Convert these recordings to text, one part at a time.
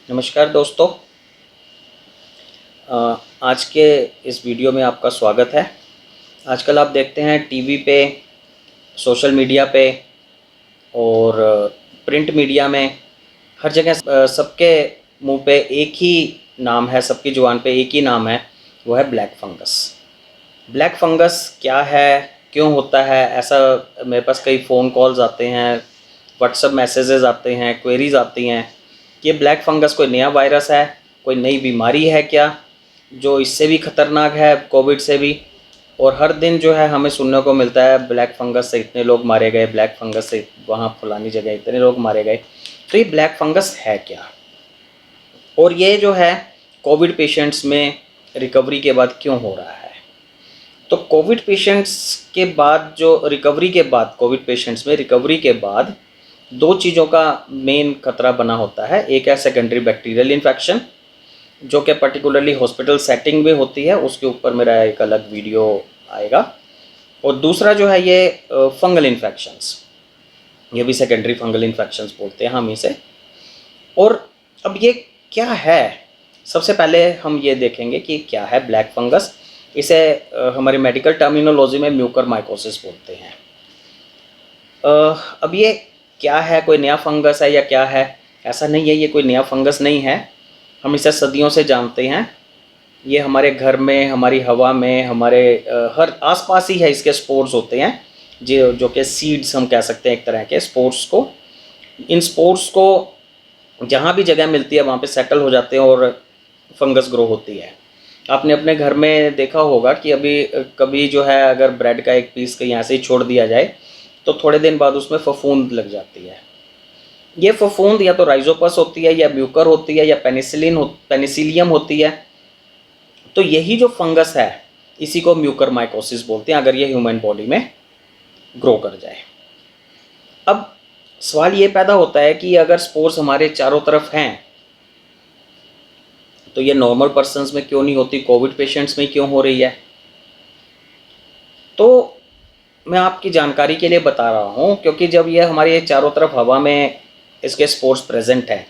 नमस्कार दोस्तों। आज के इस वीडियो में आपका स्वागत है। आजकल आप देखते हैं टीवी पे, सोशल मीडिया पे और प्रिंट मीडिया में हर जगह सबके मुंह पे एक ही नाम है, सबकी जुबान पे एक ही नाम है, वो है ब्लैक फंगस। ब्लैक फंगस क्या है, क्यों होता है ऐसा? मेरे पास कई फ़ोन कॉल्स आते हैं, व्हाट्सएप मैसेजेस आते हैं, क्वेरीज आती हैं कि ये ब्लैक फंगस कोई नया वायरस है, कोई नई बीमारी है क्या, जो इससे भी ख़तरनाक है, कोविड से भी। और हर दिन जो है हमें सुनने को मिलता है ब्लैक फंगस से इतने लोग मारे गए, ब्लैक फंगस से वहाँ फलानी जगह इतने लोग मारे गए। तो ये ब्लैक फंगस है क्या, और ये जो है कोविड पेशेंट्स में रिकवरी के बाद क्यों हो रहा है? तो कोविड पेशेंट्स के बाद जो रिकवरी के बाद, कोविड पेशेंट्स में रिकवरी के बाद दो चीज़ों का मेन खतरा बना होता है। एक है सेकेंडरी बैक्टीरियल इन्फेक्शन, जो कि पर्टिकुलरली हॉस्पिटल सेटिंग में होती है, उसके ऊपर मेरा एक अलग वीडियो आएगा। और दूसरा जो है ये फंगल इन्फेक्शंस, ये भी सेकेंडरी फंगल इन्फेक्शंस बोलते हैं हम इसे। और अब ये क्या है, सबसे पहले हम ये देखेंगे कि क्या है ब्लैक फंगस। इसे हमारी मेडिकल टर्मिनोलॉजी में म्यूकरमाइकोसिस बोलते हैं। अब ये क्या है, कोई नया फंगस है या क्या है? ऐसा नहीं है, ये कोई नया फंगस नहीं है, हम इसे सदियों से जानते हैं। ये हमारे घर में, हमारी हवा में, हमारे हर आसपास ही है, इसके स्पोर्स होते हैं जो कि सीड्स हम कह सकते हैं एक तरह के स्पोर्स को। इन स्पोर्स को जहाँ भी जगह मिलती है वहाँ पे सेटल हो जाते हैं और फंगस ग्रो होती है। आपने अपने घर में देखा होगा कि अभी कभी जो है अगर ब्रेड का एक पीस कहीं ऐसे ही छोड़ दिया जाए तो थोड़े दिन बाद उसमें फफूंद लग जाती है। ये फफूंद या तो राइजोपस होती है, या म्यूकर होती है, या पेनिसिलियम होती है। तो यही जो फंगस है इसी को म्यूकरमाइकोसिस बोलते हैं, अगर ये ह्यूमन बॉडी में ग्रो कर जाए। अब सवाल ये पैदा होता है कि अगर स्पोर्स हमारे चारों तरफ हैं तो ये नॉर्मल पर्सन्स में क्यों नहीं होती, कोविड पेशेंट्स में क्यों हो रही है? तो मैं आपकी जानकारी के लिए बता रहा हूँ, क्योंकि जब ये हमारे चारों तरफ हवा में इसके स्पोर्स प्रेजेंट हैं,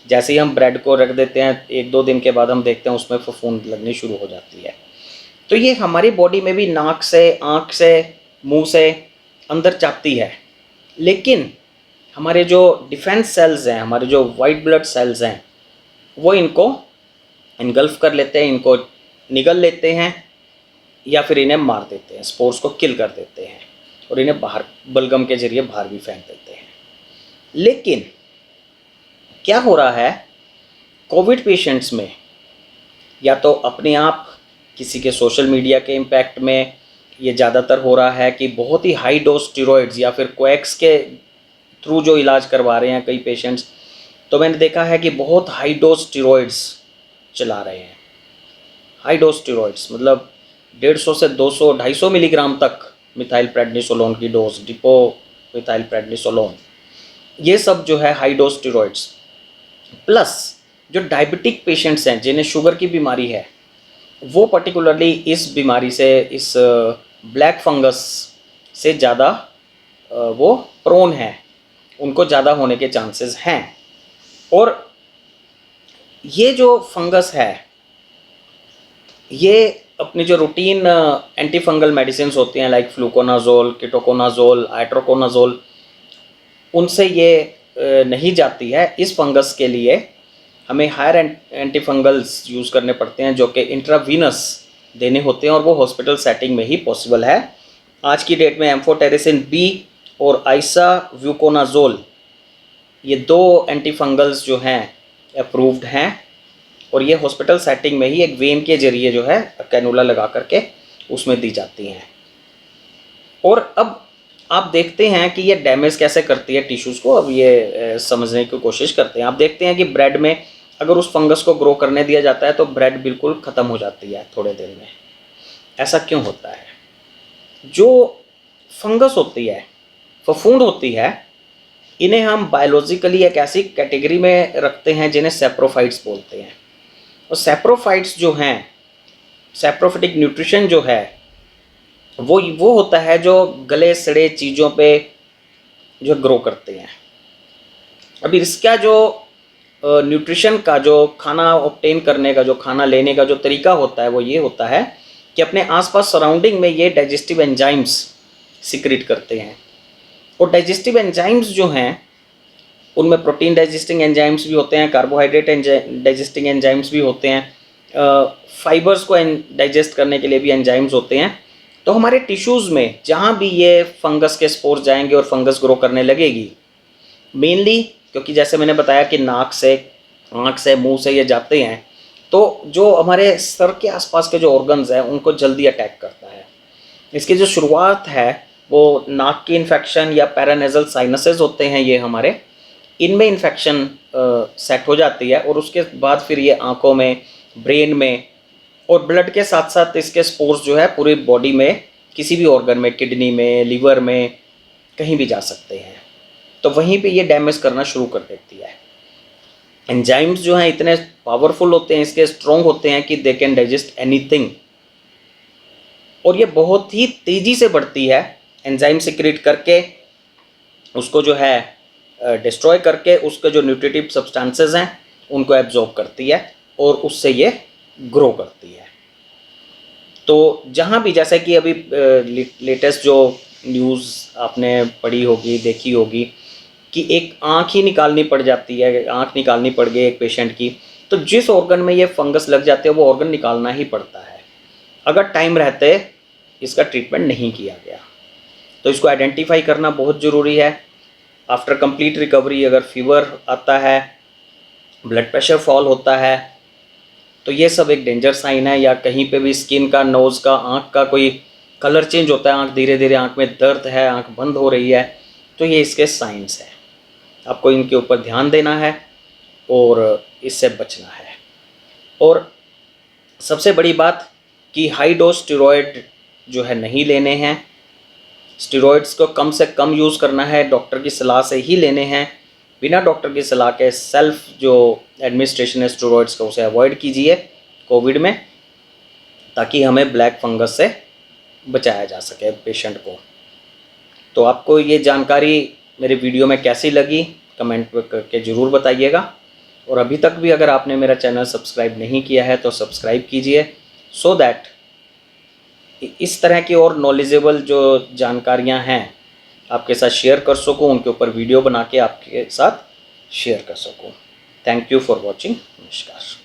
जैसे ही हम ब्रेड को रख देते हैं एक दो दिन के बाद हम देखते हैं उसमें फफूंद लगनी शुरू हो जाती है। तो ये हमारी बॉडी में भी नाक से, आँख से, मुंह से अंदर जाती है, लेकिन हमारे जो डिफेंस सेल्स हैं, हमारे जो वाइट ब्लड सेल्स हैं, वो इनको इनगल्फ कर लेते हैं, इनको निगल लेते हैं, या फिर इन्हें मार देते हैं, स्पोर्स को किल कर देते हैं, और इन्हें बाहर बलगम के जरिए बाहर भी फेंक देते हैं। लेकिन क्या हो रहा है कोविड पेशेंट्स में, या तो अपने आप किसी के सोशल मीडिया के इम्पैक्ट में ये ज़्यादातर हो रहा है कि बहुत ही हाई डोज स्टेरॉइड्स या फिर कोएक्स के थ्रू जो इलाज करवा रहे हैं कई पेशेंट्स, तो मैंने देखा है कि बहुत हाई डोज स्टेरॉइड्स चला रहे हैं। हाई डोज स्टेरॉइड्स मतलब 150 से 200 250 मिलीग्राम तक मिथाइल प्रेडनिसोलोन की डोज, डिपो मिथाइल प्रेडनिसोलोन, ये सब जो है हाई डोज स्टेरॉइड्स। प्लस जो डायबिटिक पेशेंट्स हैं जिन्हें शुगर की बीमारी है, वो पर्टिकुलरली इस बीमारी से, इस ब्लैक फंगस से ज़्यादा वो प्रोन है, उनको ज़्यादा होने के चांसेस हैं। और ये जो फंगस है ये अपनी जो रूटीन एंटी फंगल मेडिसिन होती हैं, लाइक फ्लूकोनाजोल, कीटोकोनाजोल, आइट्रोकोनाजोल, उनसे ये नहीं जाती है। इस फंगस के लिए हमें हायर एंटी फंगल्स यूज़ करने पड़ते हैं, जो कि इंट्रावीनस देने होते हैं, और वो हॉस्पिटल सेटिंग में ही पॉसिबल है। आज की डेट में एम्फोटेरिसिन बी और आइसाव्यूकोनाजोल, ये दो एंटी फंगल्स जो हैं अप्रूव्ड हैं, और ये हॉस्पिटल सेटिंग में ही एक वेन के जरिए जो है कैनुला लगा करके उसमें दी जाती हैं। और अब आप देखते हैं कि ये डैमेज कैसे करती है टिश्यूज़ को। अब ये समझने की कोशिश करते हैं। आप देखते हैं कि ब्रेड में अगर उस फंगस को ग्रो करने दिया जाता है तो ब्रेड बिल्कुल ख़त्म हो जाती है थोड़े दिन में। ऐसा क्यों होता है? जो फंगस होती है, फफूंद होती है, इन्हें हम बायोलॉजिकली एक ऐसी कैटेगरी में रखते हैं जिन्हें सैप्रोफाइट्स बोलते हैं। और सैप्रोफाइट्स जो हैं, सैप्रोफिटिक न्यूट्रिशन जो है वो होता है जो गले सड़े चीज़ों पे जो ग्रो करते हैं। अभी इसका जो न्यूट्रिशन का जो खाना ऑब्टेन करने का, जो खाना लेने का जो तरीका होता है वो ये होता है कि अपने आसपास सराउंडिंग में ये डाइजेस्टिव एंजाइम्स सिक्रेट करते हैं। और डाइजेस्टिव एंजाइम्स जो हैं उनमें प्रोटीन डाइजेस्टिंग एंजाइम्स भी होते हैं, कार्बोहाइड्रेट डाइजेस्टिंग एंजाइम्स भी होते हैं, फाइबर्स को डाइजेस्ट करने के लिए भी एंजाइम्स होते हैं। तो हमारे टिश्यूज़ में जहाँ भी ये फंगस के स्पोर्स जाएंगे और फंगस ग्रो करने लगेगी, मेनली क्योंकि जैसे मैंने बताया कि नाक से, आँख से, मुंह से ये जाते हैं, तो जो हमारे सर के आसपास के जो ऑर्गन्स हैं उनको जल्दी अटैक करता है। इसकी जो शुरुआत है वो नाक की इन्फेक्शन या पैरानेजल साइनसेस होते हैं ये हमारे, इनमें इन्फेक्शन सेट हो जाती है और उसके बाद फिर ये आँखों में, ब्रेन में और ब्लड के साथ साथ इसके स्पोर्स जो है पूरी बॉडी में, किसी भी ऑर्गन में, किडनी में, लीवर में, कहीं भी जा सकते हैं। तो वहीं पे ये डैमेज करना शुरू कर देती है। एंजाइम्स जो हैं इतने पावरफुल होते हैं, इसके स्ट्रॉन्ग होते हैं कि दे कैन डाइजेस्ट एनीथिंग, और ये बहुत ही तेज़ी से बढ़ती है। एंजाइम सिक्रेट करके उसको जो है डिस्ट्रॉय करके उसके जो न्यूट्रिटिव सब्सटेंसेस हैं उनको एब्जॉर्ब करती है और उससे ये ग्रो करती है। तो जहाँ भी, जैसे कि अभी लेटेस्ट जो न्यूज़ आपने पढ़ी होगी, देखी होगी कि एक आँख ही निकालनी पड़ जाती है, आँख निकालनी पड़ गई एक पेशेंट की, तो जिस ऑर्गन में ये फंगस लग जाते हैं वो ऑर्गन निकालना ही पड़ता है अगर टाइम रहते इसका ट्रीटमेंट नहीं किया गया। तो इसको आइडेंटिफाई करना बहुत ज़रूरी है। आफ्टर कंप्लीट रिकवरी अगर फीवर आता है, ब्लड प्रेशर फॉल होता है, तो ये सब एक डेंजर साइन है। या कहीं पे भी स्किन का, नोज़ का, आँख का कोई कलर चेंज होता है, आँख धीरे धीरे, आँख में दर्द है, आँख बंद हो रही है, तो ये इसके साइंस हैं। आपको इनके ऊपर ध्यान देना है और इससे बचना है। और सबसे बड़ी बात कि हाई डोज स्टेरॉयड जो है नहीं लेने हैं। स्टेरॉयड्स को कम से कम यूज़ करना है, डॉक्टर की सलाह से ही लेने हैं। बिना डॉक्टर की सलाह के सेल्फ जो एडमिनिस्ट्रेशन है स्टेरॉयड्स का उसे अवॉइड कीजिए कोविड में, ताकि हमें ब्लैक फंगस से बचाया जा सके पेशेंट को। तो आपको ये जानकारी मेरे वीडियो में कैसी लगी कमेंट करके ज़रूर बताइएगा। और अभी तक भी अगर आपने मेरा चैनल सब्सक्राइब नहीं किया है तो सब्सक्राइब कीजिए, सो दैट इस तरह की और नॉलेजेबल जो जानकारियां हैं आपके साथ शेयर कर सकूं, उनके ऊपर वीडियो बना के आपके साथ शेयर कर सकूं। Thank you for watching. नमस्कार।